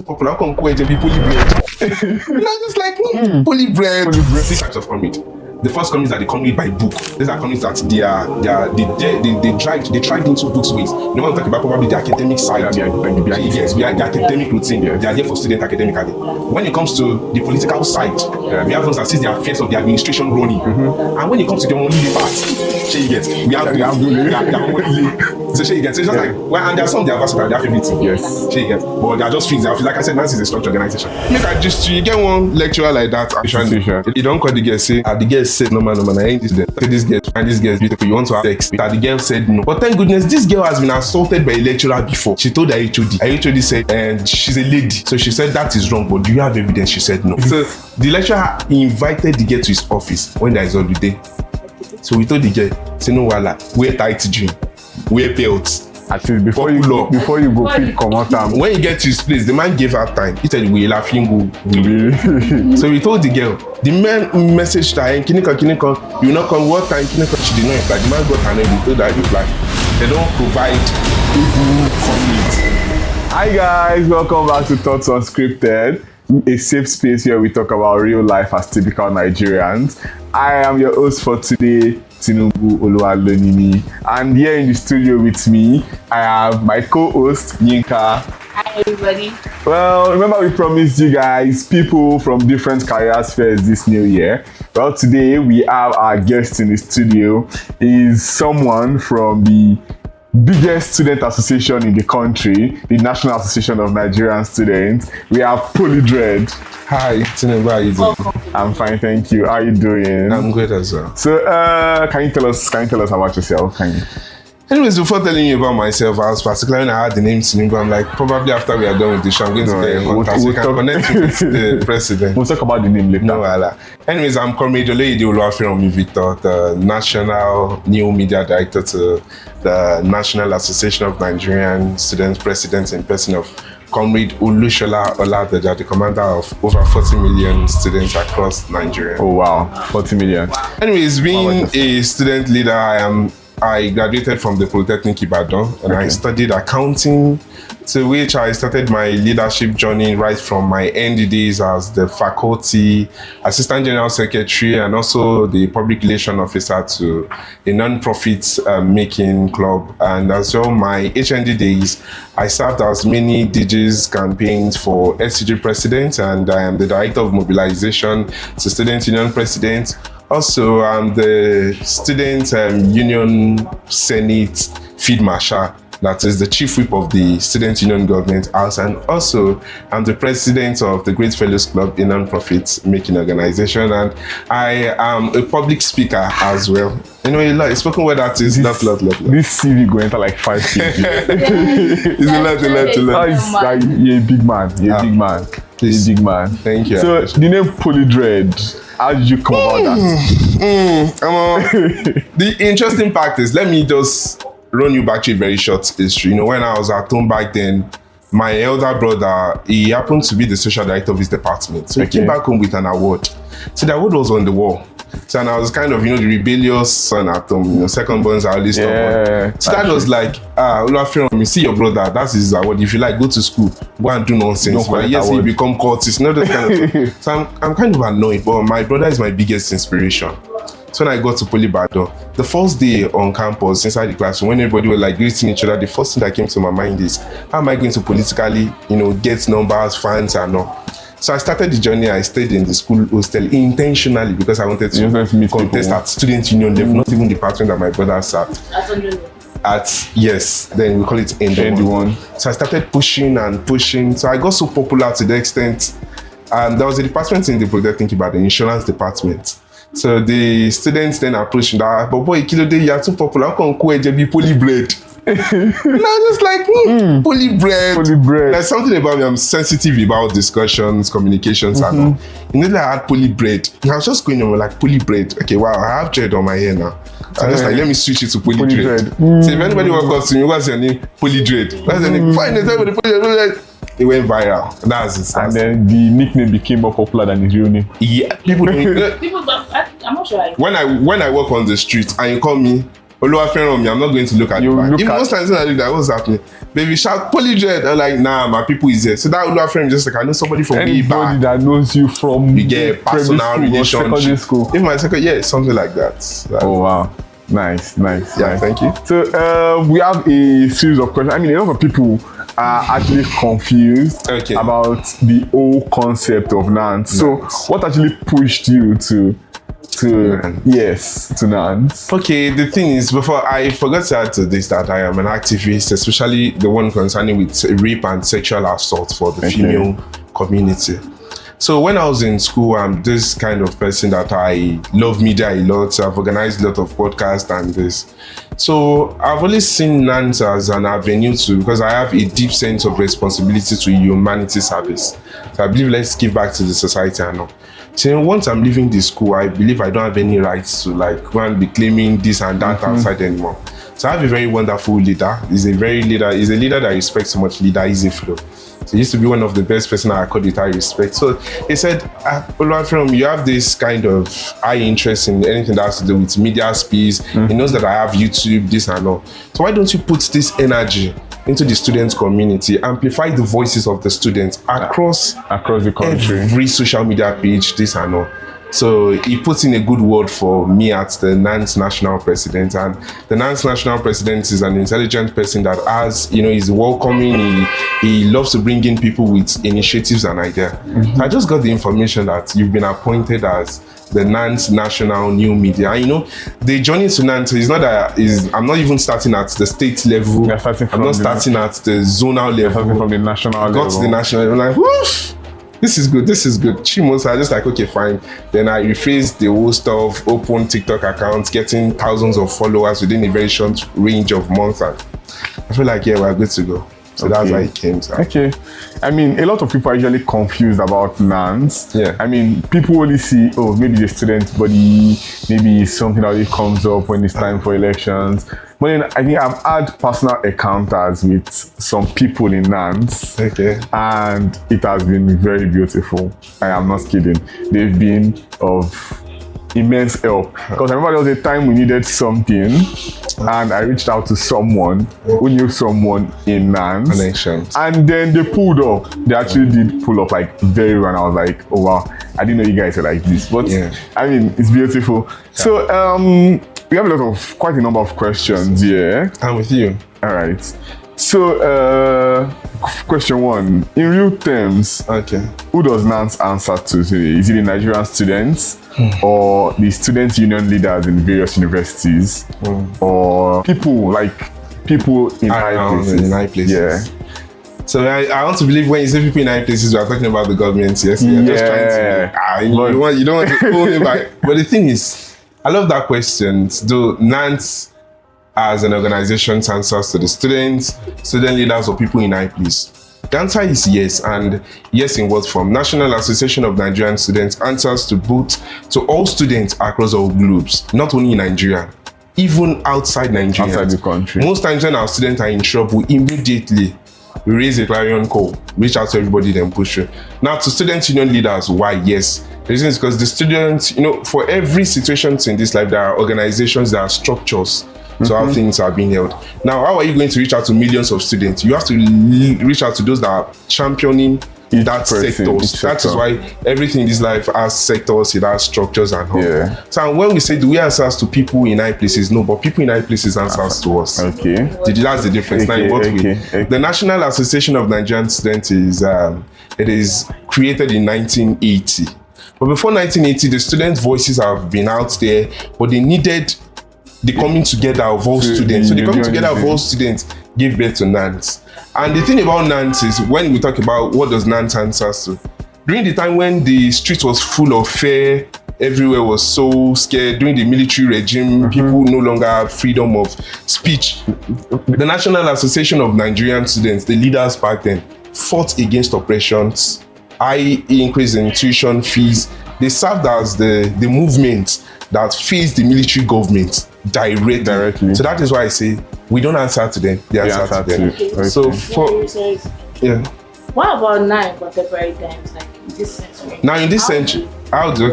popular. How come Kweje be poly bread? And I'm just like, poly bread. These types of commit. The first commits that they commit by book. These are commits that they drive into books ways. They want to talk about probably the academic side. Yes, we are the academic routine. They are there for student academically. When it comes to the political side, we have those that see the affairs of the administration running. And when it comes to the only part, we have the so she gets. So it's just like, well, and there are some they are versatile, they have everything. Yes. She gets. But they are just fixed. Like I said, Nancy is a structured organization. Make I just you get one lecturer like that. You don't call the girl say, the girl said no man, I ain't this. Say this girl and this girl is beautiful. You want to have sex? The girl said no. But thank goodness, this girl has been assaulted by a lecturer before. She told her HOD. Her HOD said, and she's a lady, so she said that is wrong. But do you have evidence? She said no. So the lecturer invited the girl to his office when there is holiday. So we told the girl, say no wala, wear tight jean, wear belts. At least before you go pick come out time. When you get to his place, the man gave her time. He said we laughing go. So we told the girl. The man messaged her, Kinika, you not come what time? Kinika, she did not reply. The man got her name. He told her reply. They don't provide people commit. Hi guys, welcome back to Thoughts Unscripted, a safe space where we talk about real life as typical Nigerians. I am your host for today, Tinubu Oluwalonimi, and here in the studio with me, I have my co-host, Yinka. Hi everybody. Well, remember we promised you guys people from different career spheres this new year. Well, today we have our guest in the studio. Is someone from the biggest student association in the country, the National Association of Nigerian Students. We have Polydred. Hi, Tinubu, how you doing? I'm fine, thank you. How are you doing? I'm good as well. So, can you tell us about yourself? Anyways, before telling you about myself, I was particularly when I had the name Tinubu, I'm like, probably after we are done with this show, I'm going to get in contact so we can connect with the president. We'll talk about the name later. No, Allah. Anyways, I'm Comrade Oleide Oluwafiranmi Victor, the National New Media Director to the National Association of Nigerian Students President in person of Comrade Olushola Oladeja, the commander of over 40 million students across Nigeria. Oh wow, 40 million. Anyways, being a student leader, I graduated from the Polytechnic Ibadan and I studied accounting, to which I started my leadership journey right from my early days as the faculty assistant general secretary and also the public relation officer to a non-profit making club. And as well, my HND days, I served as many DJs campaigns for SCG president, and I am the director of mobilization to student union president. Also, I'm the Student Union Senate Field Marshal, that is the chief whip of the Student Union Government House, and also I'm the president of the Great Fellows Club, a non-profit making organization, and I am a public speaker as well. You know, a spoken word artist, lot. This CV go enter like 5 kg. It's a lot. You're a big man. You're a big man. Thank you. So, the name Polydred, how did you come about that? The interesting part is, let me just run you back to a very short history. You know, when I was at home back then, my elder brother, he happened to be the social director of his department. So he came back home with an award. So the award was on the wall. So and I was kind of, the rebellious son at home. Second borns are always stubborn. So that was like, Oluwafiranmi, see your brother, that's his award. If you like, go to school, go and do nonsense. But yes, you become cultist. That kind of thing. So I'm kind of annoyed, but my brother is my biggest inspiration. So when I got to Polybado, the first day on campus, inside the classroom, when everybody was like greeting each other, the first thing that came to my mind is, how am I going to politically, get numbers, fans and all? So I started the journey. I stayed in the school hostel intentionally because I wanted to contest at student union level, not even the department that my brother sat. Yes, then we call it ND1. So I started pushing and pushing. So I got so popular to the extent, there was a department in the Polytechnic about the insurance department. So the students then approached me, but boy, Kilode, you are too popular. How come Kweje be poly bread? And I was just like, poly bread. There's something about me. I'm sensitive about discussions, communications, and all. Immediately I had poly bread. And I was just going on like poly bread. Okay, wow, I have dread on my hair now. So I was like, let me switch it to poly dread. So if anybody walks up to me, what's your name? Poly dread. What's your name? Fine, everybody poly dread. It went viral. That's it. And then the nickname became more popular than his real name. Yeah, people don't. I'm not sure. When I walk on the street and you call me Oluwafenmi, I'm not going to look at You the back. look If at- most times when I look at what's happening, baby shout Polydred. I'm like, nah, my people is there. So that Oluwafenmi just like I know somebody from way Anybody back. that knows you from You get primary personal school or secondary relationship. school. If my second, yeah, something like that. Oh wow, nice. Yeah, thank you. So we have a series of questions. I mean, a lot of people are actually confused Okay. about the whole concept of NANS. So what actually pushed you to NANS? Okay, the thing is, before I forgot to add to this that I am an activist, especially the one concerning with rape and sexual assault for the female community. So when I was in school, I'm this kind of person that I love media a lot. I've organized a lot of podcasts and this. So I've always seen NANS as an avenue to, because I have a deep sense of responsibility to humanity service. So I believe let's give back to the society and all. So once I'm leaving the school, I believe I don't have any rights to like go and be claiming this and that outside anymore. So I have a very wonderful leader. He's a leader that respects so much, leader Easy Flow. So he used to be one of the best person I called with high respect. So he said, Oluwafenmi, you have this kind of high interest in anything that has to do with media space. He knows that I have YouTube, this and all. So why don't you put this energy into the student community, amplify the voices of the students across the country? Every social media page, this and all. So he puts in a good word for me at the NANS national president, and the NANS national president is an intelligent person that has, he's welcoming, he loves to bring in people with initiatives and ideas. So I just got the information that you've been appointed as the NANS national new media. And the journey to NANS is not that I'm not even starting at the state level. I'm not starting at the zonal level. Starting from the national level. Got to the national level, like, woof! This is good. Chimos are just like, okay, fine. Then I rephrase the whole stuff, open TikTok accounts, getting thousands of followers within a very short range of months. And I feel like, yeah, we're good to go. So that's why it came. So. Okay. I mean, a lot of people are usually confused about NANS. Yeah. I mean, people only see, maybe the student body, maybe something that only comes up when it's time for elections. But then I think I've had personal encounters with some people in NANS. Okay. And it has been very beautiful. I am not kidding. They've been of immense help. Because I remember there was a time we needed something and I reached out to someone who knew someone in NANS. Connections. And then they pulled up. They actually did pull up like very well. And I was like, oh wow, I didn't know you guys were like this. But I mean, it's beautiful. Yeah. So we have quite a number of questions here. I'm with you. All right. So, question one. In real terms, who does NANS answer to today? Is it the Nigerian students or the student union leaders in various universities or people in high places? Yeah. So I want to believe when you say people in high places, we are talking about the government. Yes, you're just trying to. You don't want to pull me back. But the thing is, I love that question. Do NANS as an organization answers to the students, student leaders, or people in high place? The answer is yes, and yes in what form? National Association of Nigerian Students answers to all students across all globes, not only in Nigeria, even outside Nigeria. Outside the country. Most times when our students are in trouble, immediately we raise a clarion call, reach out to everybody, then push it. Now to student union leaders, why? Yes. The reason is because the students, for every situation in this life, there are organizations, there are structures to how things are being held. Now, how are you going to reach out to millions of students? You have to reach out to those that are championing that sector. That is why everything in this life has sectors, it has structures and all. Yeah. So when we say, do we answer to people in high places? No, but people in high places answers to us. Okay. That's the difference. Now, the National Association of Nigerian Students is created in 1980. But before 1980, the students' voices have been out there, but they needed the coming together of all students. So the coming together of all students gave birth to NANS. And the thing about NANS is, when we talk about what does NANS answer to, during the time when the street was full of fear, everywhere was so scared, during the military regime, people no longer have freedom of speech. The National Association of Nigerian Students, the leaders back then, fought against oppressions, high increase in tuition fees. They served as the movement that faced the military government directly. So that is why I say we don't answer to them, they answer to them. Okay. So what about now in contemporary times, like in this century? Now in this century, how do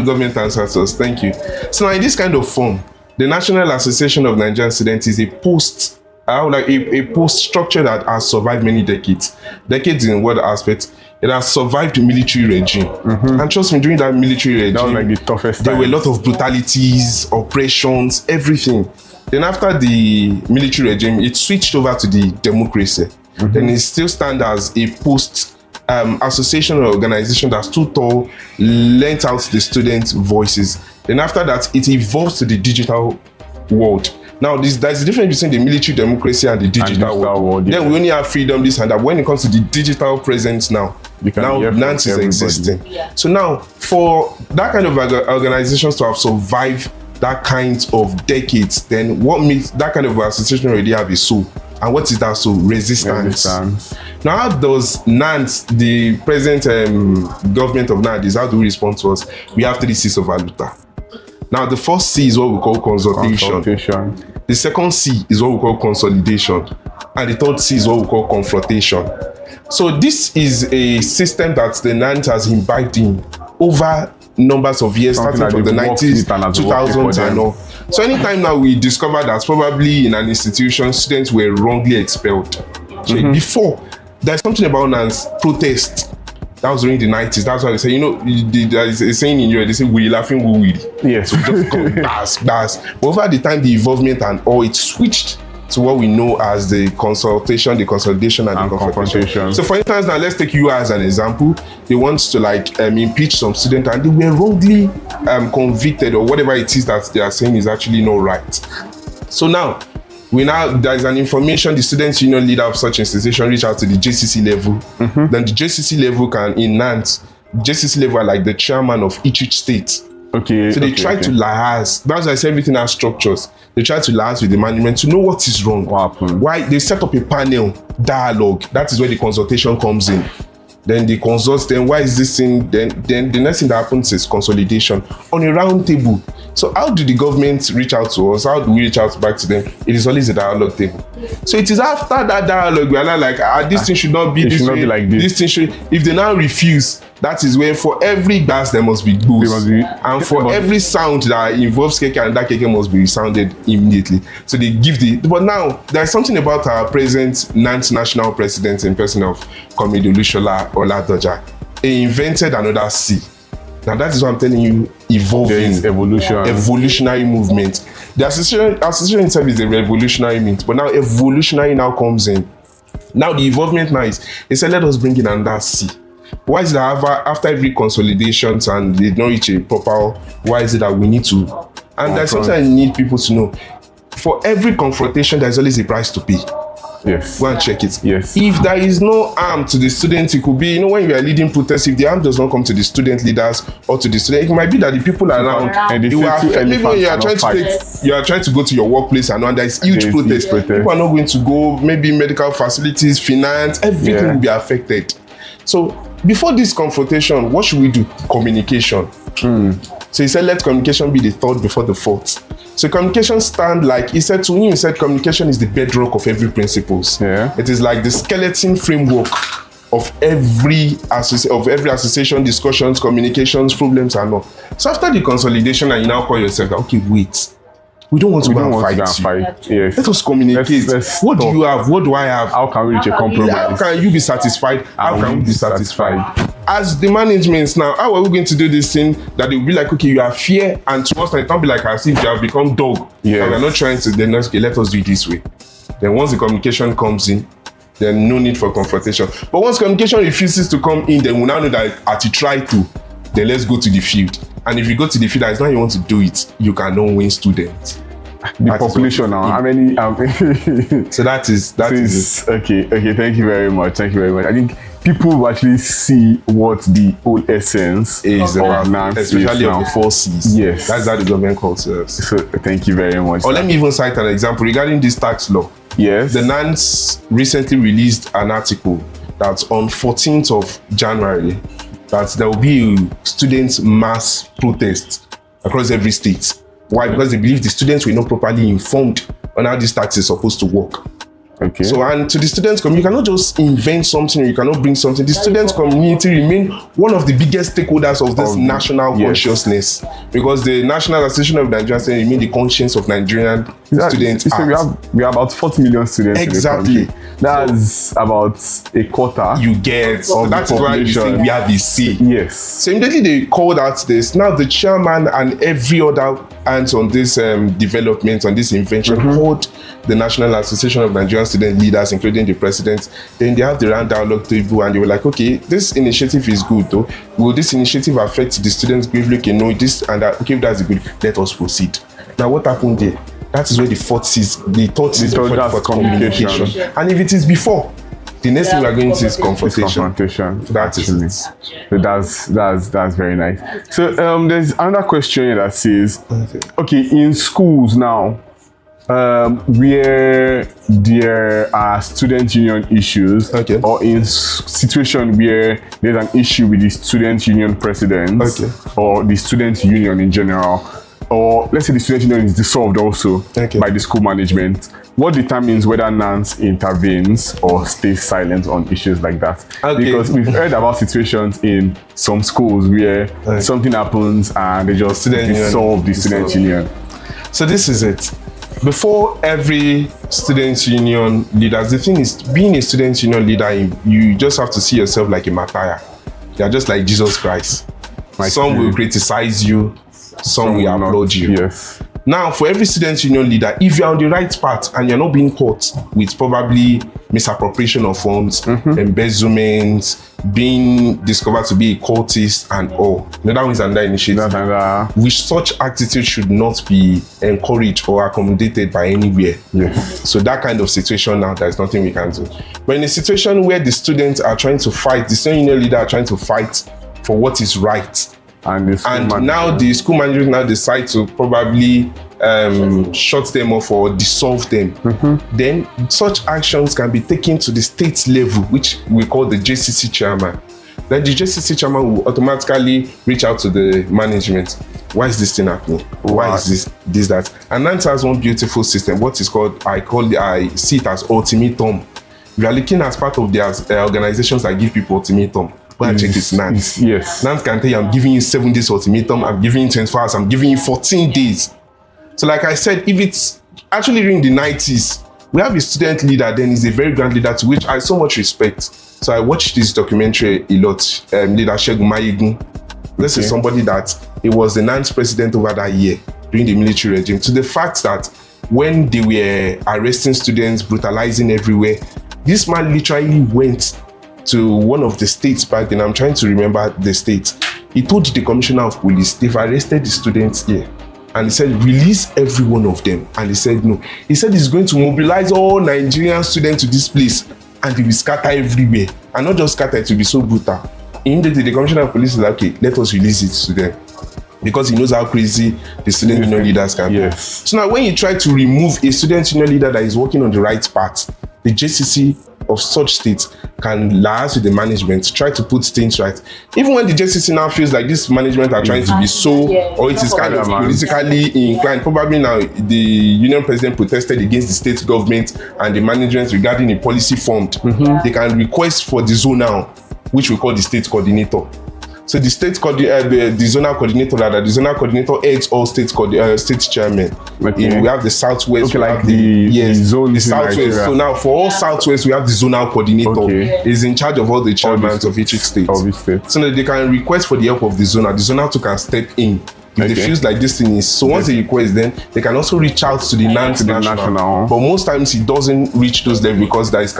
government answer to us? Thank you. So now in this kind of form, The National Association of Nigerian Students is a post, a post structure that has survived many decades. Decades in what aspect? It has survived the military regime. And trust me, during that military regime, That was like the toughest there time. were a lot of brutalities, oppressions, everything. Then after the military regime, it switched over to the democracy. Then it still stands as a post association or organization that stood tall, lent out the students' voices. Then after that, it evolved to the digital world. Now, there's a difference between the military democracy and the digital world. Yeah. Then we only have freedom, this and that. When it comes to the digital presence now, now Nance is existing. Yeah. So now, for that kind of organizations to have survived that kind of decades, then what makes that kind of association already have a soul? And what is that soul? Resistance. Now, how does Nance, the present government of Nance, how do we respond to us? We have 3 C's of Aluta. Now, the first C is what we call consultation. The second C is what we call consolidation. And the third C is what we call confrontation. So this is a system that the Nance has imbibed in over numbers of years, starting from the 90s, 2000s and all. So anytime now we discover that probably in an institution, students were wrongly expelled. Okay, before, there's something about Nance protest. That was during the 90s. That's why they say, there is a saying in Europe, they say, we laughing, we will. Yes. So just come, bass. But over the time, the involvement and all, it switched to what we know as the consultation, the consolidation, and the confrontation. So for instance, now let's take you as an example. They want to impeach some student and they were wrongly convicted or whatever it is that they are saying is actually not right. So now, there's an information, the students union leader of such institution reach out to the JCC level. Then the JCC level can, in Nance, JCC level are like the chairman of each state. Okay. So they try to liaise. That's why I say everything has structures. They try to liaise with the management to know what is wrong. What happened? Why they set up a panel, dialogue. That is where the consultation comes in. Then they consult, then why is this thing? Then the next thing that happens is consolidation on a round table. So how do the government reach out to us? How do we reach out back to them? It is always a dialogue table. So it is after that dialogue we are not like, this thing should not be this way. Be like this. This thing should. If they now refuse, that is where for every bass there must be boost. And for every sound that involves keke, and that keke must be resounded immediately. So they give but now there's something about our present Nance national president in person of Comrade Olushola Oladoja. He invented another C. Now that is what I'm telling you, evolving. Evolutionary movement. The association itself is a revolutionary movement, but now evolutionary now comes in. Now the involvement now is, they said let us bring in another C. Why is it that after every consolidation and they don't reach a proper, why is it that we need to? And there's something I need people to know. For every confrontation, there's always a price to pay. Yes. Go and check it. Yes. If there is no harm to the students, it could be, when you are leading protests, if the harm does not come to the student leaders or to the students, it might be that the people around, and maybe when you are trying to you are trying to go to your workplace and there is huge protest. People are not going to go, maybe medical facilities, finance, everything will be affected. So before this confrontation, what should we do? Communication. So he said, let communication be the third before the fourth. So communication stand like, he said to me, he said communication is the bedrock of every principles. Yeah. It is like the skeleton framework of every association, discussions, communications, problems and all. So after the consolidation, and you now call yourself, okay, wait. We don't want to go and fight. Yes. Let us communicate. What do you have? What do I have? How can we reach a compromise? How can you be satisfied? How can we be satisfied? As the management now, how are we going to do this thing that they will be like, okay, you are fair, and to us, it can't be like as if you have become dog. Yes. And we're not trying to, then okay, let us do it this way. Then once the communication comes in, then no need for confrontation. But once communication refuses to come in, then we now know that at you try to, then let's go to the field. And if you go to the field, as long as you want to do it, you cannot win students. The population now, how many? So that is okay. Thank you very much. I think people will actually see what the whole essence is about, especially of the 4 C's. Yes, that's how the government calls us. So thank you very much. Or let me even cite an example regarding this tax law. Yes, the Nance recently released an article that on 14th of January that there will be a students' mass protest across every state. Why? Because they believe the students were not properly informed on how this tax is supposed to work. Okay. So, and to the students community, you cannot just invent something, you cannot bring something. The students community remain one of the biggest stakeholders of this national consciousness, because the National Association of Nigerian Students remain the conscience of Nigerian students. So we have about 40 million students exactly. in the country. That's about a quarter. You get. So that's why you say we have a say. Yes. So immediately they called out this. Now the chairman and every other hands on this development, on this invention, called the National Association of Nigerian Student Leaders, including the president. Then they have the round dialogue table, and they were like, okay, this initiative is good though. Will this initiative affect the students gravely? Okay, no, this and that. Okay, that's good. Let us proceed. Now what happened there? That is where the thought sees for communication. And if it is before, the next thing we are going to is confrontation. That is so that's very nice. So there's another question here that says, okay, in schools now, where there are student union issues, or in situation where there's an issue with the student union president, or the student union in general, or let's say the student union is dissolved also by the school management, what determines whether NANS intervenes or stays silent on issues like that? Because we've heard about situations in some schools where something happens and they just dissolve the student union. So this is it. Before every student union leader, the thing is, being a student union leader, you just have to see yourself like a martyr. You're just like Jesus Christ. Some will criticize you, some will applaud you. Yes. Now, for every student union leader, if you're on the right path and you're not being caught with probably misappropriation of funds, embezzlement, being discovered to be a cultist and all, that one is another initiative. Which such attitude should not be encouraged or accommodated by anywhere. Yes. So that kind of situation now, there's nothing we can do. But in a situation where the students are trying to fight, the student union leader are trying to fight for what is right, and now the school managers now decide to probably shut them off or dissolve them, then such actions can be taken to the state level, which we call the JCC chairman. Then the JCC chairman will automatically reach out to the management. Why is this thing happening? Why is this, that? And NANS has one beautiful system, what is called, I see it as ultimatum. We are looking as part of their organizations that give people ultimatum. Go and check it, NANS. Yes. NANS can tell you, I'm giving you 7 days ultimatum, I'm giving you 24 hours, I'm giving you 14 days. So like I said, if it's actually during the 90s, we have a student leader, then he's a very grand leader to which I so much respect. So I watched this documentary a lot, leader Segun Mayegun. This is somebody that, he was the NANS president over that year during the military regime. To the fact that when they were arresting students, brutalizing everywhere, this man literally went to one of the states back then, I'm trying to remember the state. He told the commissioner of police, they've arrested the students here. And he said, release every one of them. And he said, no. He said he's going to mobilize all Nigerian students to this place and they will scatter everywhere. And not just scatter, it will be so brutal. Immediately, the commissioner of police is like, okay, let us release it to them. Because he knows how crazy the student union leaders can be. So now when you try to remove a student union leader that is working on the right path, the JCC of such states can liaise with the management, try to put things right. Even when the JCC now feels like this management are trying to be so, or it is kind of politically inclined. Probably now the union president protested against the state government and the management regarding a policy formed. They can request for the zonal, which we call the state coordinator. So the state the zonal coordinator heads all state chairmen. We have the southwest, we have the southwest. So now for all southwest, we have the zonal coordinator. He's in charge of all the chairmen of each state. So that they can request for the help of the zonal. The zonal too can step in. If they feels like this thing is so, once they request, then they can also reach out to the NANS national. But most times it doesn't reach those levels because there is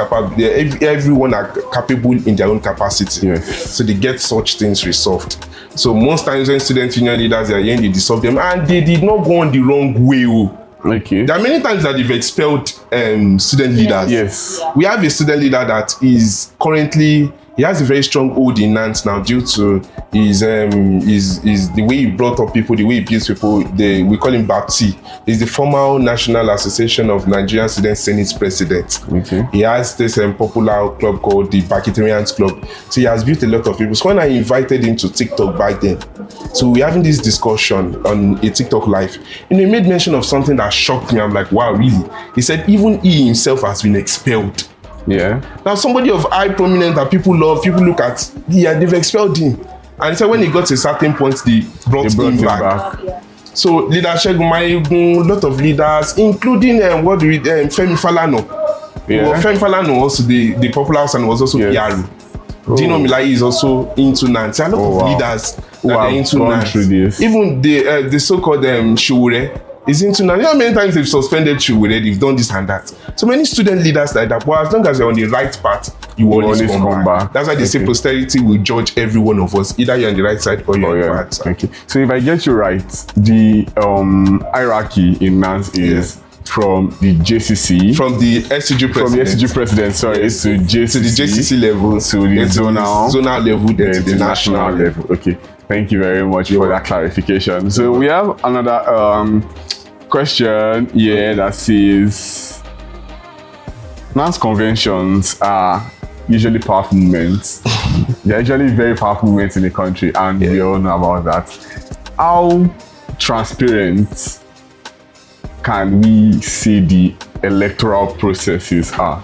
everyone are capable in their own capacity. So they get such things resolved. So most times when student union leaders are here, they dissolve them, and they did not go on the wrong way. There are many times that they've expelled student leaders. We have a student leader that is currently he has a very strong hold in Nantes now due to his the way he brought up people, the way he builds people. We call him Bapti. He's the former National Association of Nigerian Student Senate president. Okay. He has this popular club called the Bakitarians Club. So he has built a lot of people. So when I invited him to TikTok back then, so we're having this discussion on a TikTok live. He made mention of something that shocked me. I'm like, wow, really? He said even he himself has been expelled. Yeah. Now somebody of high prominence that people love, people look at, yeah, they've expelled him. And he said when he got to a certain point, they brought him back. Yeah. So leader Segun Mayegun, a lot of leaders, including Femi Falana. Yeah. Well, Femi Falana also the popular son was also PR. Dino Milai is also into Nantes. A lot of leaders that are into Nantes. Even the so-called Shure is into Nantes. You know how many times they've suspended Shure, they've done this and that. So many student leaders like that. But as long as you're on the right path, you always come back. That's why they say posterity will judge every one of us. Either you're on the right side or you're on the bad side. Okay. So if I get you right, the hierarchy in Nantes is from the JCC, from the SCG president, sorry, yes, to JCC, to the JCC level, to the zonal level, then to the national level. Okay, thank you very much for that clarification. So we have another question here that says, Nantes conventions are usually powerful moments. They're usually very powerful moments in the country, and we all know about that. How transparent can we see the electoral processes are?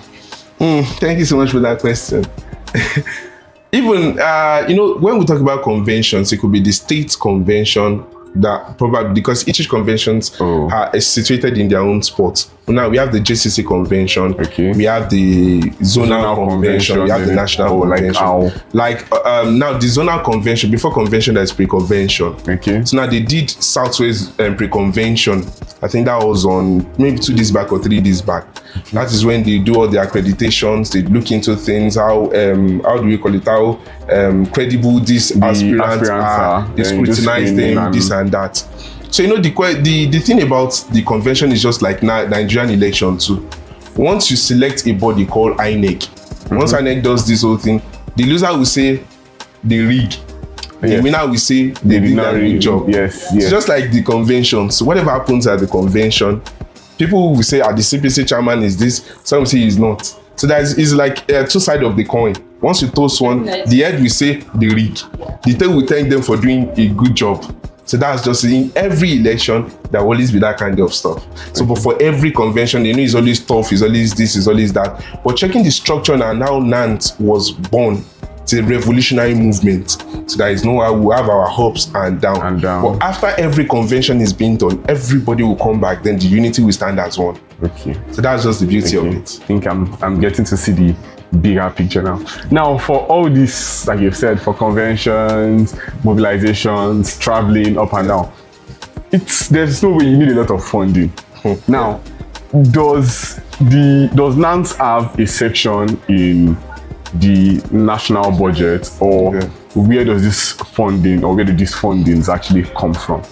Thank you so much for that question. Even, when we talk about conventions, it could be the state convention that probably, because each conventions are situated in their own spot. Now we have the JCC convention, we have the zonal convention, we have the national convention. Now the zonal convention, before convention there's pre-convention. Okay. So now they did Southwest pre-convention. I think that was on maybe 2 days back or 3 days back. That is when they do all the accreditations, they look into things, how do we call it, how credible these aspirants are, they scrutinize them, this and that. So the thing about the convention is just like Nigerian election too. Once you select a body called INEC, once INEC does this whole thing, the loser will say they rig. The winner will say they did a good job. Yes. It's just like the convention. So whatever happens at the convention, people will say, the CPC chairman is this, some will say he's not. So it's like two sides of the coin. Once you toast one, the head will say they rig. The tail will thank them for doing a good job. So that's just in every election, there will always be that kind of stuff. So, but for every convention, it's always tough, it's always this, it's always that. But checking the structure and how Nantes was born, it's a revolutionary movement. So there is no how we have our ups and downs. But after every convention is being done, everybody will come back, then the unity will stand as one. Okay. So that's just the beauty of it. I think I'm getting to see the bigger picture now. Now, for all this, like you've said, for conventions, mobilizations, traveling up and down, there's no way you need a lot of funding. Now, does Nantes have a section in the national budget, or where does this funding, or where do these fundings actually come from?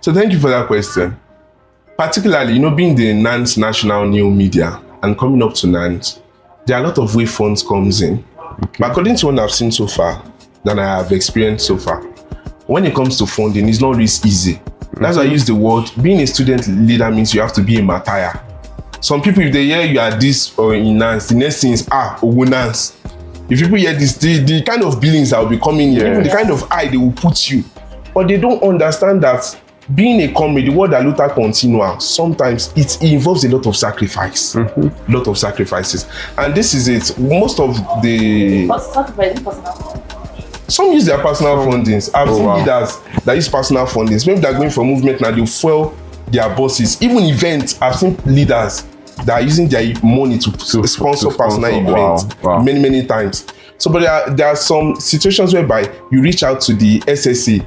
So thank you for that question. Particularly, being the Nantes national new media and coming up to Nantes, there are a lot of way funds comes in. But according to what I've seen so far, that I have experienced so far, when it comes to funding, it's not really easy. That's why I use the word, being a student leader means you have to be a martyr. Some people, if they hear you are this or in Nantes, the next thing is, Nantes. If people hear this, the kind of billings that will be coming in, even the kind of eye they will put you. But they don't understand that being a comrade, the word that Luther continua, sometimes it involves a lot of sacrifice. Lot of sacrifices. And this is it. Most of the... Some use their personal fundings. I've seen leaders that use personal fundings. Maybe they're going for movement now, they fuel their bosses. Even events, I've seen leaders that are using their money to sponsor personal events many times. So, but there are some situations whereby you reach out to the SSA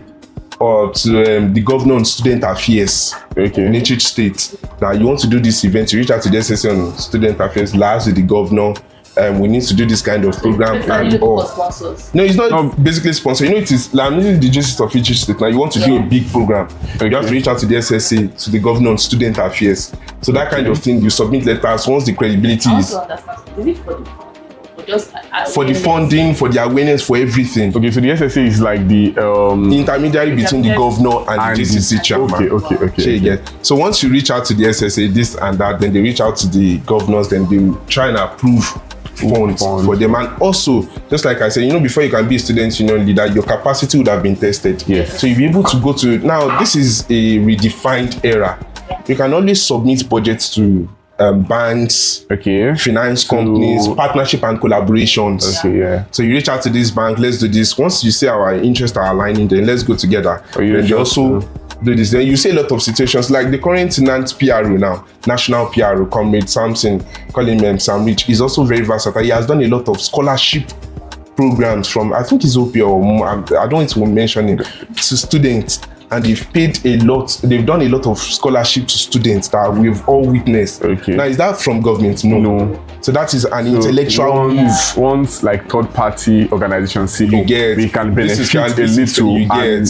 or to the governor on student affairs in each state that you want to do this event. You reach out to the SSA on student affairs, liaise with the governor. We need to do this kind of program. No, it's not basically sponsor. It is like the justice of each state. Now you want to do a big program. You have to reach out to the SSA, to the governor on student affairs. So that kind of thing, you submit letters once the credibility is. Is it for just for the funding, for the awareness, for everything. Okay, so the SSA is like the Intermediary between the governor and the JCC chairman. Okay. So you get. So once you reach out to the SSA, this and that, then they reach out to the governors, then they try and approve funds for them. And also, just like I said, before you can be a student union leader, your capacity would have been tested. Yes. So you'll be able to go to, now this is a redefined era. You can always submit budgets to banks, finance companies, partnership and collaborations. Okay, yeah. So you reach out to this bank, let's do this. Once you say our interests are aligning, then let's go together. Then you also do this. Then you see a lot of situations like the current PRO now, national PRO, Comrade Samson, call him Sam Rich, is also very versatile. He has done a lot of scholarship programs from, I think it's OP or I don't want to mention it, to students. And they've paid a lot, they've done a lot of scholarship to students that we've all witnessed. Okay. Now, is that from government? No. So that is an intellectual move. Once like third-party organizations see we can benefit a little. You get.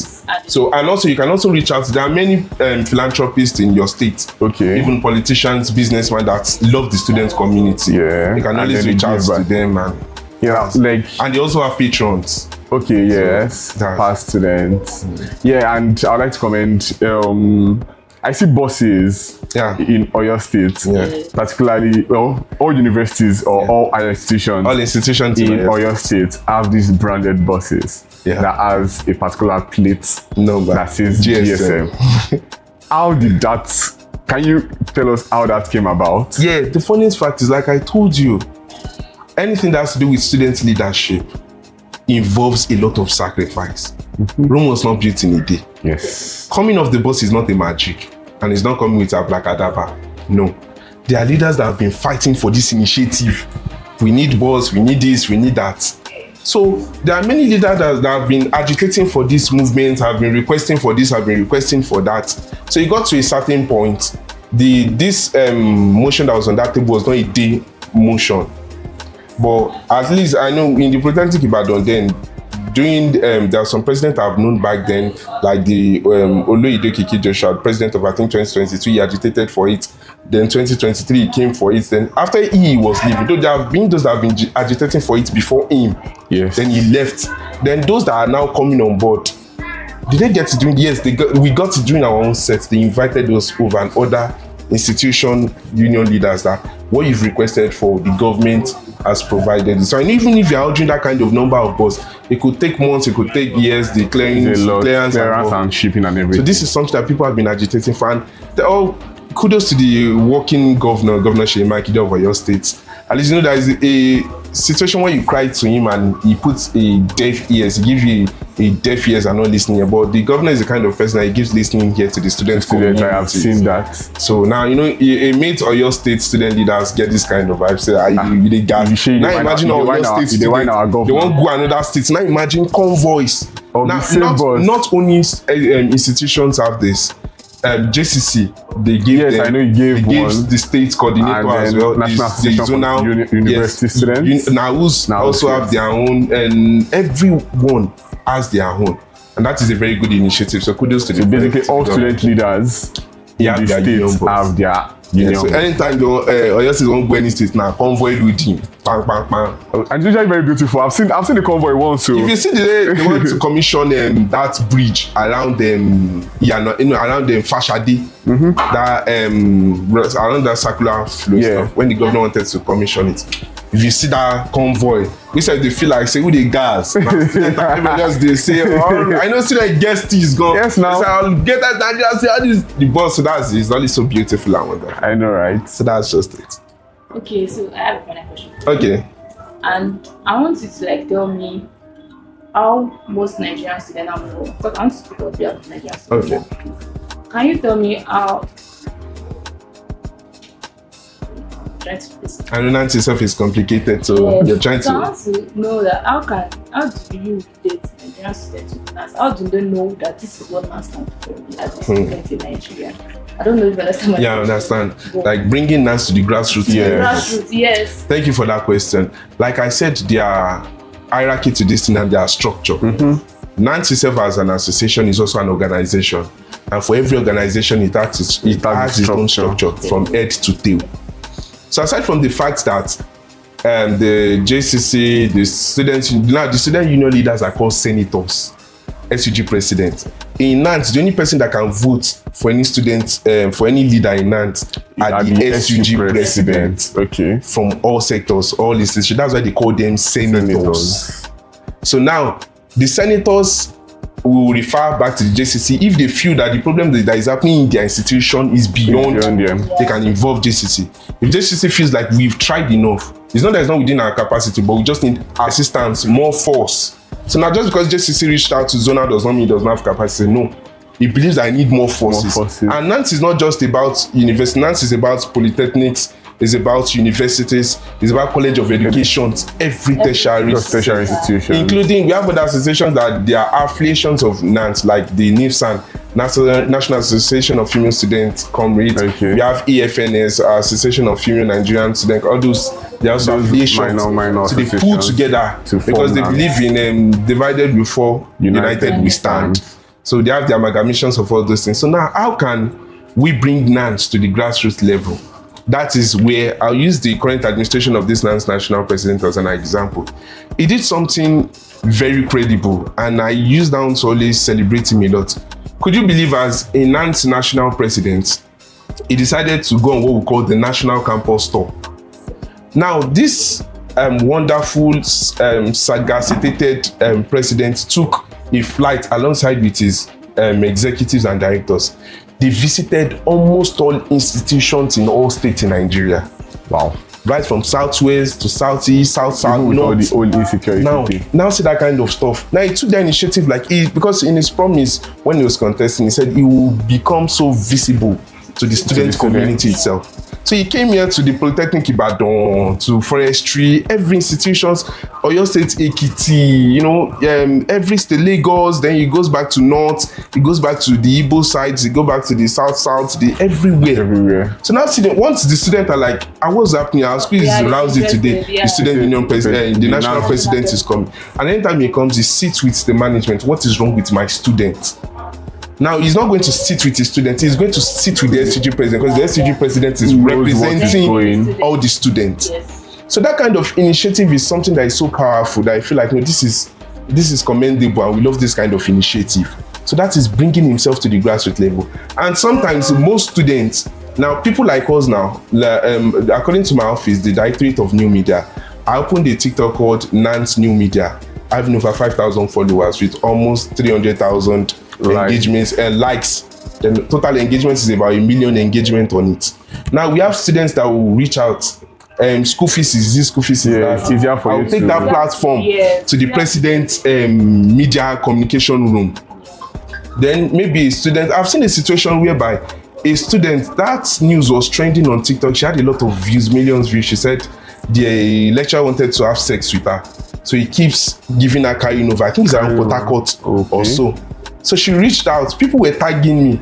So, and also you can also reach out. There are many philanthropists in your state. Okay. Even politicians, businessmen that love the student community. Yeah. You can always reach out to them and and they also have patrons. Okay, yes, past students. Yeah, and I'd like to comment. I see buses in Oyo State, particularly all universities or all higher institutions. All institutions in Oyo State have these branded buses that has a particular plate number that says GSM. How did that? Can you tell us how that came about? Yeah, the funniest fact is, like I told you, anything that has to do with student leadership involves a lot of sacrifice. Rome was not built in a day. Yes. Coming off the bus is not a magic, and it's not coming with a abracadabra. No. There are leaders that have been fighting for this initiative. We need bus, we need this, we need that. So there are many leaders that have been agitating for this movement, have been requesting for this, have been requesting for that. So it got to a certain point. This motion that was on that table was not a day motion. But at least I know in the Protecting Ibadan then, during there are some presidents I've known back then, like the Oloide Kiki Joshua, president of I think 2022, he agitated for it. Then 2023 he came for it. Then after he was leaving, though there have been those that have been agitating for it before him. Yes. Then he left. Then those that are now coming on board, did they get to do it? Yes, we got to do in our own sets. They invited us over and other institution union leaders that what you've requested for, the government has provided. So, and even if you're ordering that kind of number of bus, it could take months, it could take years, the clearance and shipping and everything. So this is something that people have been agitating for, and kudos to the working Governor Seyi Makinde of your state. At least there is a situation where you cry to him and he puts a deaf ears, he gives you a deaf ears and not listening. But the governor is the kind of person that he gives listening here to the student community. I have seen that. So now it made Oyo State student leaders get this kind of vibe. Say, you dey gas. Now imagine Oyo State students, they won't go another state. Now imagine convoys. Now not only institutions have this. JCC, they gave them. I know you gave one. The state coordinator as well. National Association University students. NAUs also have their own, and everyone has their own, and that is a very good initiative. So kudos to the basically all student leaders in the states have their union. So anytime Oyo State won't go any state now, convoy with him. Bang, bang, bang. And it's usually very beautiful. I've seen the convoy once. So if you see they want to commission that bridge around them, around them Fashadi, that around that circular flow stuff, when the governor wanted to commission it. If you see that convoy, we said they feel like say who they gas. They say, I know student guest is gone. Yes, now I'll get that Nigeria say how this the boss. So it's only so beautiful and wonderful. I know, right? So that's just it. Okay, so I have a final question. Okay. And I want you to tell me how most Nigerian students are from. Because I want to speak on behalf of Nigerian students. Okay. Can you tell me how? I know Nancy itself is complicated, so you're trying to. I want to know that how do you date Nigerian students with NAS? How do they know that this is what NAS stands for as a student in Nigeria? I don't know if you understand. I understand. Like bringing NAS to the grassroots. Grassroots, yes. Thank you for that question. Like I said, there are hierarchy to this thing and there are structure. NANS itself as an association is also an organization, and for every organization, it has its own structure from head to tail. So aside from the fact that the JCC, the student union leaders are called senators, SUG president. In Nantes, the only person that can vote for any student, for any leader in Nantes are the SUG president. Okay. From all sectors, all institutions. That's why they call them senators. So now, the senators will refer back to the JCC if they feel that the problem that is happening in their institution is beyond them. They can involve JCC. If JCC feels like we've tried enough, it's not that it's not within our capacity, but we just need assistance, more force. So now, just because JCC reached out to Zona does not mean it does not have capacity. No, he believes that I need more forces. And Nantes is not just about university. Nantes is about polytechnics. It's about universities. It's about college of education. Every tertiary institution, including we have other associations that they are affiliations of Nantes, like the NIFSAN, National Association of Female Students, Comrade. We have EFNS, Association of Female Nigerian Students. All those, they are also affiliations. Minor so they pull together because they believe in divided before united we stand. So they have the amalgamations of all those things. So now, how can we bring Nantes to the grassroots level? That is where I'll use the current administration of this Nantes national president as an example. He did something very credible, and I use that to always celebrate him a lot. Could you believe, as a Nantes national president, he decided to go on what we call the national campus tour? Now, this wonderful, sagacitated president took a flight alongside with his executives and directors. They visited almost all institutions in all states in Nigeria. Wow. Right from southwest to southeast, south, with all north. the old insecurity. Now see that kind of stuff. Now he took the initiative because in his promise when he was contesting, he said he will become so visible to the student community itself. So he came here to the Polytechnic Ibadan, to forestry, every institutions, Oyo State, Ekiti, every state, Lagos, then he goes back to north, he goes back to the Igbo sides, he goes back to the south, everywhere. So now once the students are like, what's happening? Our school is lousy today. The student union president, the national president is coming. And anytime he comes, he sits with the management. What is wrong with my students? Now, he's not going to sit with his students, he's going to sit with the SUG president, because the SUG president is representing all the students. Yes. So that kind of initiative is something that is so powerful that I feel like, this is commendable, and we love this kind of initiative. So that is bringing himself to the grassroots level. And sometimes most students, now people like us now, according to my office, the Directorate of New Media, I opened a TikTok called Nantes New Media. I have over 5,000 followers with almost 300,000 engagements and likes. The total engagement is about 1 million engagement on it. Now we have students that will reach out. School fees is this, school fees is that. It's easier for I'll take that platform to the president's media communication room. Then maybe a student, I've seen a situation whereby a student, that news was trending on TikTok. She had a lot of views, millions of views. She said the lecturer wanted to have sex with her. So he keeps giving her carrying over. I think it's around Port Harcourt or so. So she reached out. People were tagging me.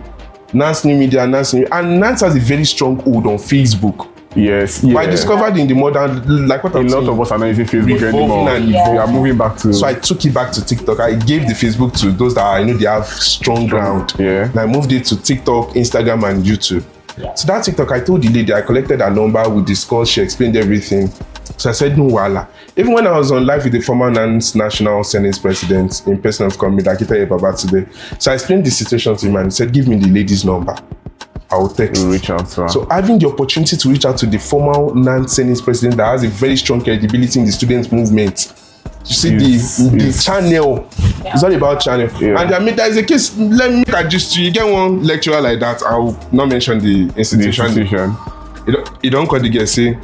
Nantes New Media, and Nantes has a very strong hold on Facebook. Yes. But I discovered in the modern, like what I'm saying, a lot of us are not using Facebook anymore. We are moving back to. So I took it back to TikTok. I gave the Facebook to those that I know they have strong ground. Yeah. And I moved it to TikTok, Instagram, and YouTube. Yeah. So that TikTok, I told the lady, I collected her number, we discussed, she explained everything. So I said, no, wala. Even when I was on live with the former Nantes National Senate President in person of Comrade Akita Baba today, so I explained the situation to him and he said, give me the lady's number. I will text. Reach out to her. So having the opportunity to reach out to the former Nantes Senate President that has a very strong credibility in the student movement. You see the channel. Yeah. It's all about channel. Yeah. And there is a case, let me just you get one lecturer like that, I will not mention the institution. You don't call the girl, say,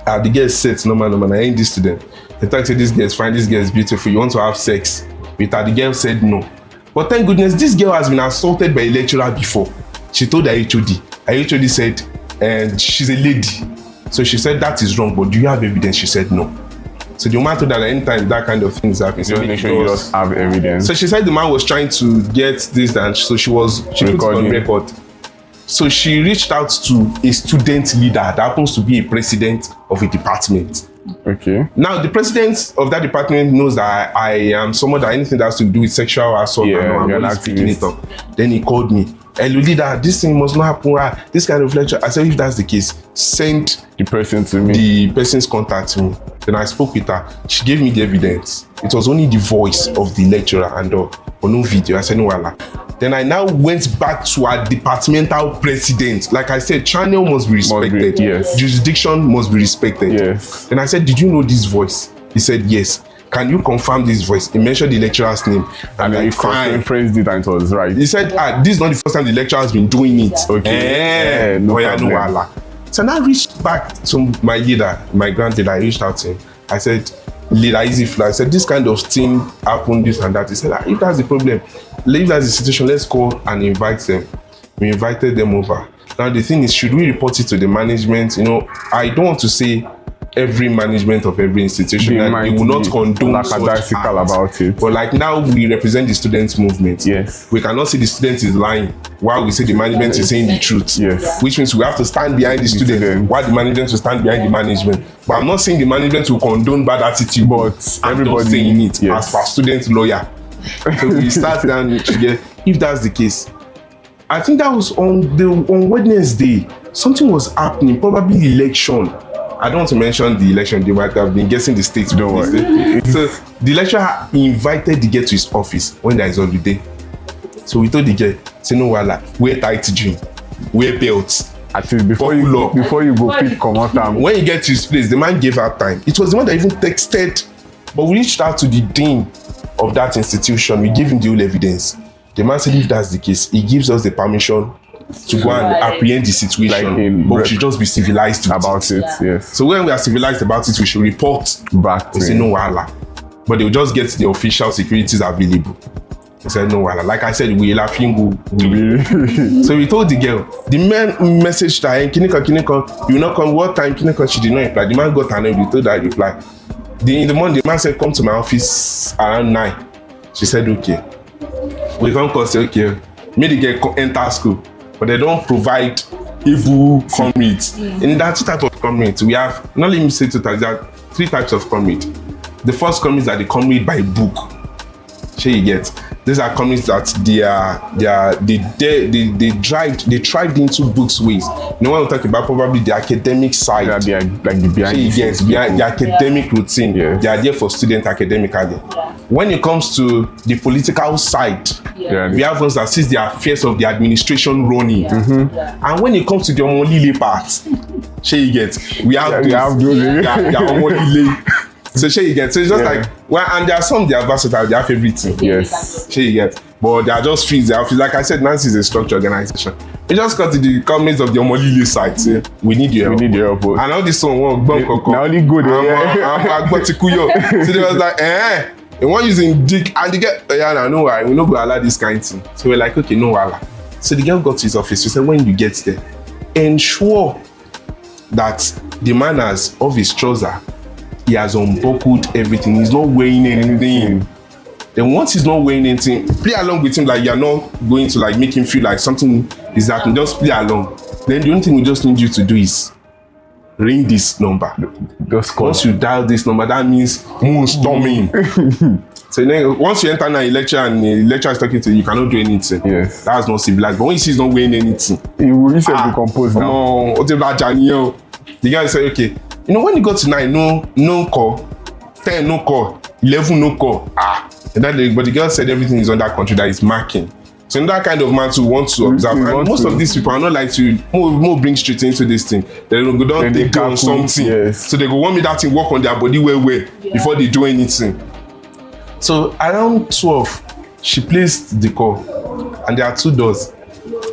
the girl said, no, I ain't this student. They talk to this girl is fine, this girl is beautiful, you want to have sex with her. The girl said no. But thank goodness, this girl has been assaulted by a lecturer before. She told her HOD. Her HOD said, and she's a lady. So she said, that is wrong, but do you have evidence? She said no. So the woman told her that anytime that kind of things happen, so make sure you just have evidence. So she said the man was trying to get this, and so she put it on record. So she reached out to a student leader that happens to be a president of a department. Okay. Now, the president of that department knows that I am someone that anything that has to do with sexual assault, Yeah, and I'm you're an always picking it activist. up. Then he called me. Hello, leader, this thing must not happen. This kind of lecture. I said, if that's the case, send The person to me. the person's contact to me. Then I spoke with her. She gave me the evidence. It was only the voice of the lecturer and all, but no video. I said, no, Allah. Then I now went back to our departmental president. Like I said, channel must be respected. yes. Jurisdiction must be respected. Yes. Then I said, did you know this voice? He said, yes. Can you confirm this voice? He mentioned the lecturer's name. And then like, he cross-referenced it and it was right. He said, this is not the first time the lecturer has been doing it. Okay. No, No yeah, no, problem. Allah. So now I reached back to my leader, my grand leader. I reached out to him. I said, leader, easy flow. I said, this kind of thing happened, this and that. He said, if that's the problem, if that's the situation, let's call and invite them. We invited them over. Now the thing is, should we report it to the management? You know, I don't want to say every management of every institution that they will not condone such lackadaisical acts. about it. But like now we represent the students' movement. Yes. We cannot say the student is lying while we say the management is saying the truth. Yes. Which means we have to stand behind the student student. while the management will stand behind the management. But I'm not saying the management will condone bad attitude, But I'm everybody- just saying it yes. as per student lawyer. So we start down. If that's the case, I think that was on Wednesday. Something was happening, probably election. I don't want to mention the election. They might have been guessing the states. Don't worry. So the lecturer invited the girl to his office when there is holiday. So we told the girl, say no wala, wear tight jean, wear belts. At least before you Popular. go, pick come out. When he gets to his place, the man gave her time. It was the one that even texted. But we reached out to the dean of that institution. We gave him the whole evidence. The man said if that's the case, he gives us the permission to go and apprehend the situation. Like in but we should just be civilized with about it. Yes. So when we are civilized about it, we should report. Back to They say him. no wahala. But they'll just get the official securities available. They said no wahala. Like I said, we laughing go. So we told the girl. The man messaged her, hey, Kiniko, you will not come. What time? Kiniko, she did not reply. The man got her name. We told her to reply. In the morning, the man said, come to my office around 9. She said, okay. We come call, say, okay. Make the girl enter school. But they don't provide evil comrades. In that two types of comrades, we have, not let me say two types, there are 3 types of comrades. The first comrades are the comrade by book. Sure you get. These are comrades that they thrived into books ways. You know what I'm talking about? Probably the academic side. Yeah, they are like the behind. Sure you get behind the academic routine. Yes. They are there for students academically. When it comes to the political side, Yeah. we have ones that sees the affairs of the administration running. And when it comes to the Omolile part, sure you get, we have Yeah, we those. have those. They are Omolile. So sure you get. So it's just Yeah. like, well, and there are some they are versatile, they have everything. Yes. Sure you get. But they are just fees. They are fees. Like I said, Nancy is a structured organization. We just got to the companies of the Omolile side. Say, we need your help. We need your help. And all this one won't go. Now only good. I got to kuyo. So they was like, they want using dick and they get no worry, we no go allow this kind of thing. So we're like, okay, no worry. So the girl got to his office. She said, when you get there, ensure that the man has off his trouser, he has unbuckled everything. He's not wearing anything. Then once he's not wearing anything, play along with him like you're not going to like make him feel like something is happening. Just play along. Then the only thing we just need you to do is ring this number. Just call. Once you dial this number, that means moon storming. So then once you enter now a lecture and the lecturer is talking to you, you cannot do anything. Yes. That's not civilized. But when you see he's not wearing anything, He will be composed now. the guy say, okay, you know when you go to 9, no call, 10 no call, 11 no call. And then but the girl said everything is under control, that is marking. So that kind of man who wants to observe, and most of these people are not like to more bring straight into this thing. They go down Then take they on calculate, something. yes. So they go want me that thing work on their body well before they do anything. So around 12, she placed the call, and there are 2 doors.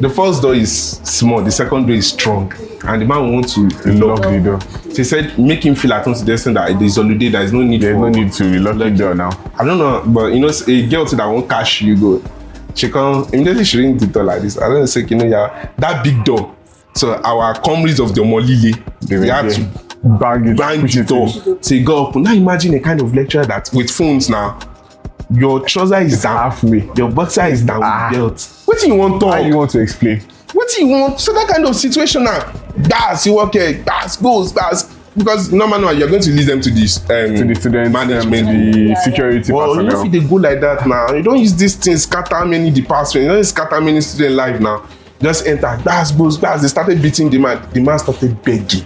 The first door is small, the second door is strong, and the man wants to Lock the door. She said, make him feel at home to the extent that there's holiday, there is no need There's for. no need to lock the door now. I don't know, but you know, a girl that won't cash you go. She come immediately. She ring the door like this. I don't say, you know, yeah, that big door. So our comrades of the Omolile, they had to bang the door. So you go up. Now imagine a kind of lecturer that with phones now, your trouser is down halfway. your boxer is down with belt. What do you want to How talk? you want to explain? What do you want? So that kind of situation now, gas, you work here, gas goes, gas. because normally you're going to lead them to this To the students, management. the security Well, you know, personnel. if they go like that now, you don't use these things, scatter many departments, you don't scatter many student life now. Just enter, that's goes, they started beating the man started begging.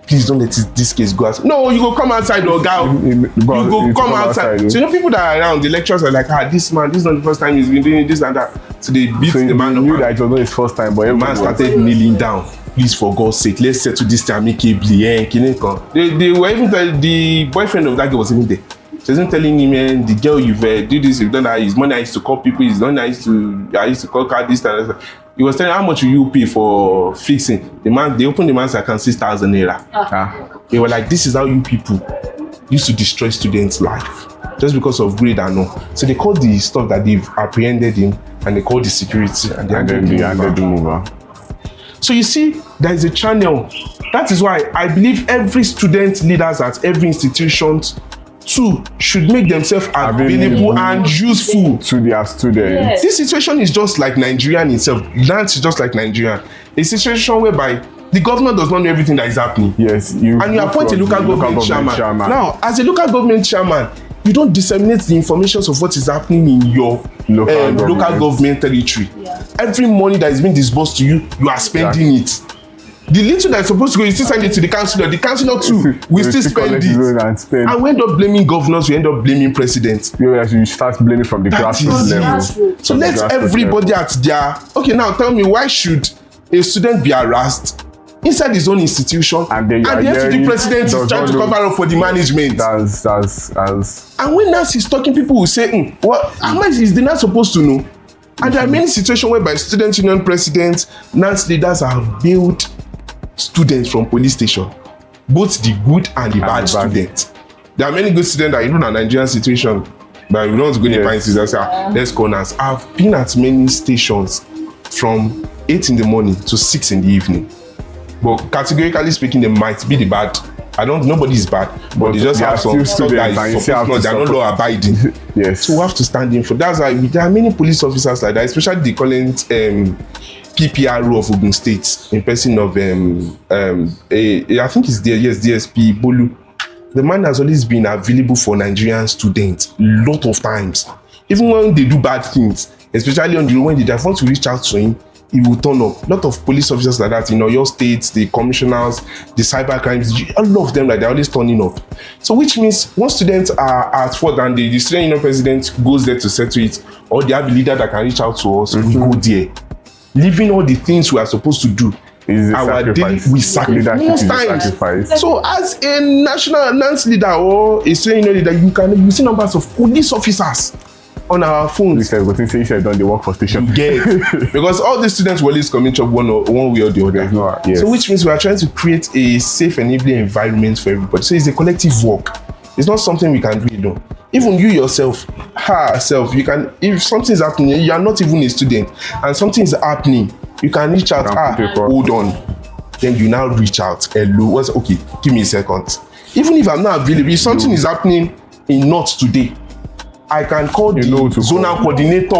Please don't let this case go outside. No, you go come outside, or girl. You go come outside. So you know, people that are around, the lecturers are like, this man, this is not the first time he's been doing this and that. So they beat So the man you up. knew that it was not his first time, but The everyone man started kneeling down. Please, for God's sake, let's settle this amicably. They were even the boyfriend of that girl was even there. She wasn't telling him, the girl you've do this, you've done that. His money I used to call people. His money I used to call car this and that. He was telling how much will you pay for fixing. They opened the man's account 6,000 naira. They were like, this is how you people used to destroy students' life just because of grade and all. So they called the stuff that they've apprehended him, and they called the security, and then they handed the mover. So you see, there is a channel. That is why I believe every student leaders at every institution too should make themselves available and useful to their students. Yes. This situation is just like Nigeria in itself. That is just like Nigeria. A situation whereby the governor does not know everything that is happening. Yes, And you appoint a local government chairman. Now, as a local government chairman, you don't disseminate the information of what is happening in your local government territory. Yeah. Every money that is being disbursed to you, you are spending it. The little that is supposed to go, you still send it to the councillor. The councillor too, we still spend it. And we end up blaming governors, we end up blaming presidents. You start blaming from the grassroots level. So let everybody at their... Okay, now tell me, why should a student be harassed inside his own institution, and the FCD president is trying to cover up for the management? And when NAS is talking, people will say, how much is the NAS supposed to know? And there are many situations whereby student union presidents, NAS leaders have bailed students from police station, both the good and the bad students. There are many good students that, in a Nigerian situation, but we don't want to go in the pints and say, let's go NAS. I've been at many stations from 8 in the morning to 6 in the evening. But categorically speaking, they might be the bad. Nobody is bad, but they just have some stuff that is supposed they're not law abiding. Yes. So we have to stand in for that's why there are many police officers like that, especially the current PPRO of Ogun State, in person of I think it's DSP Bolu. The man has always been available for Nigerian students a lot of times. Even when they do bad things, especially on the road, when they want to reach out to him, he will turn up. A lot of police officers like that in your states, the commissioners, the cyber crimes, all of them, like they're always turning up. So which means once students are at fault and the student union president goes there to settle it, or they have a leader that can reach out to us, we go there. Leaving all the things we are supposed to do. Our daily, we sacrifice most times. So as a national announce leader or a student union leader, you see numbers of police officers on our phones. You said don't they work for station? Because all the students will always commit up one way or the other. So which means we are trying to create a safe, enabling environment for everybody. So it's a collective work. It's not something we can do alone. Even you yourself, you can, if something is happening, you are not even a student, and something is happening, you can reach out, hold on. Then you now reach out, hello, okay, give me a second. Even if I'm not available, if something is happening in North today, I can call the zonal coordinator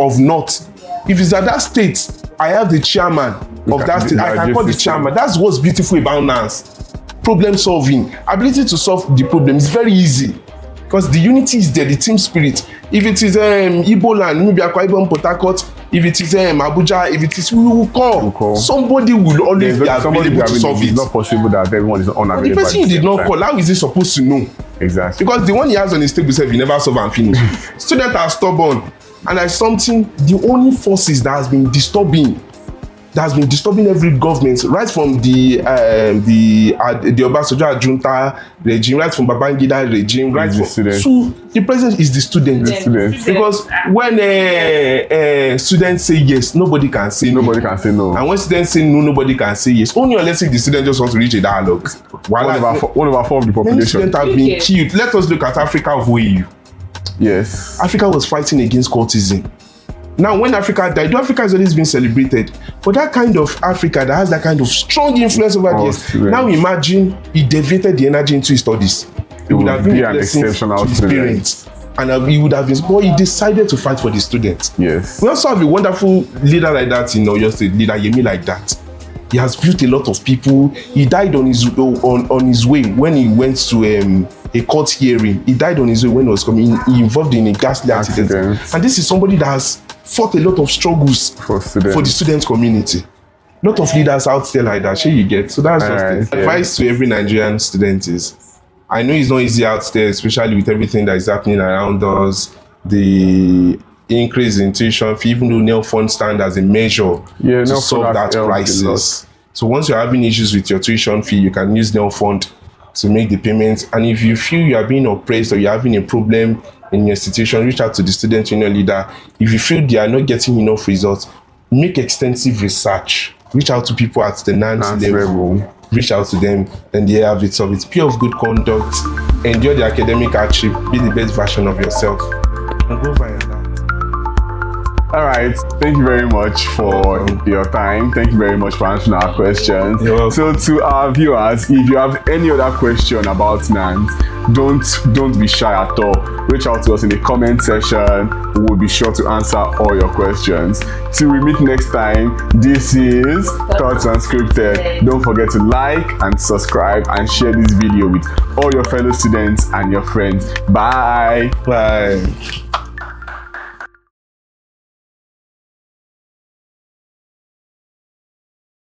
of North. If it's at that state, I have the chairman of that state. I can call the chairman. That's what's beautiful about NANS. Problem solving. Ability to solve the problem is very easy. Because the unity is there, the team spirit. If it is Igbo land, maybe Akwa Ibom, Port Harcourt, if it is Abuja, if it is, we will call. Somebody will always be available to solve it. It's not possible that everyone is unavailable. The person you did not call, how is he supposed to know? Exactly. Because the one he has on his table himself, he never solve and finish. Students are stubborn, and there's something, the only forces that has been disturbing every government, right from the Obasanjo junta regime, right from Babangida regime, right from so the president is the student. Because when students say yes, nobody can say no. And when students say no, nobody can say yes. Only unless the student just wants to reach a dialogue. One over four of the population. Many students have been killed. Let us look at Africa of OAU. Yes. Africa was fighting against cultism. Now, when Africa died, Africa has always been celebrated. But that kind of Africa that has that kind of strong influence over the years, now imagine he deviated the energy into his studies. It would have been an exceptional parents. And he would have been, but he decided to fight for the students. Yes. We also have a wonderful leader like that in your state, leader Yemi like that. He has built a lot of people. He died on his way when he went to a court hearing. He died on his way when he was coming. He involved in a ghastly accident. And this is somebody that has fought a lot of struggles for the student community. A lot of leaders out there like that. Sure, you get. So that's just it. Advice to every Nigerian student is, I know it's not easy out there, especially with everything that is happening around us. The increase in tuition fee, even though NEL fund stand as a measure to solve that crisis. So once you're having issues with your tuition fee, you can use NEL fund to make the payments. And if you feel you are being oppressed or you're having a problem in your institution, reach out to the student union leader. If you feel they are not getting enough results, make extensive research. Reach out to people at the NANS level. Reach out to them, and they have it. So it's pure of good conduct. Endure the academic hardship. Be the best version of yourself. And go via that. All right, thank you very much for your time. Thank you very much for answering our questions. So to our viewers, if you have any other question about NANS, don't be shy at all. Reach out to us in the comment section. We will be sure to answer all your questions. Till we meet next time, this is Thoughts Unscripted. Don't forget to like and subscribe and share this video with all your fellow students and your friends. Bye. Bye.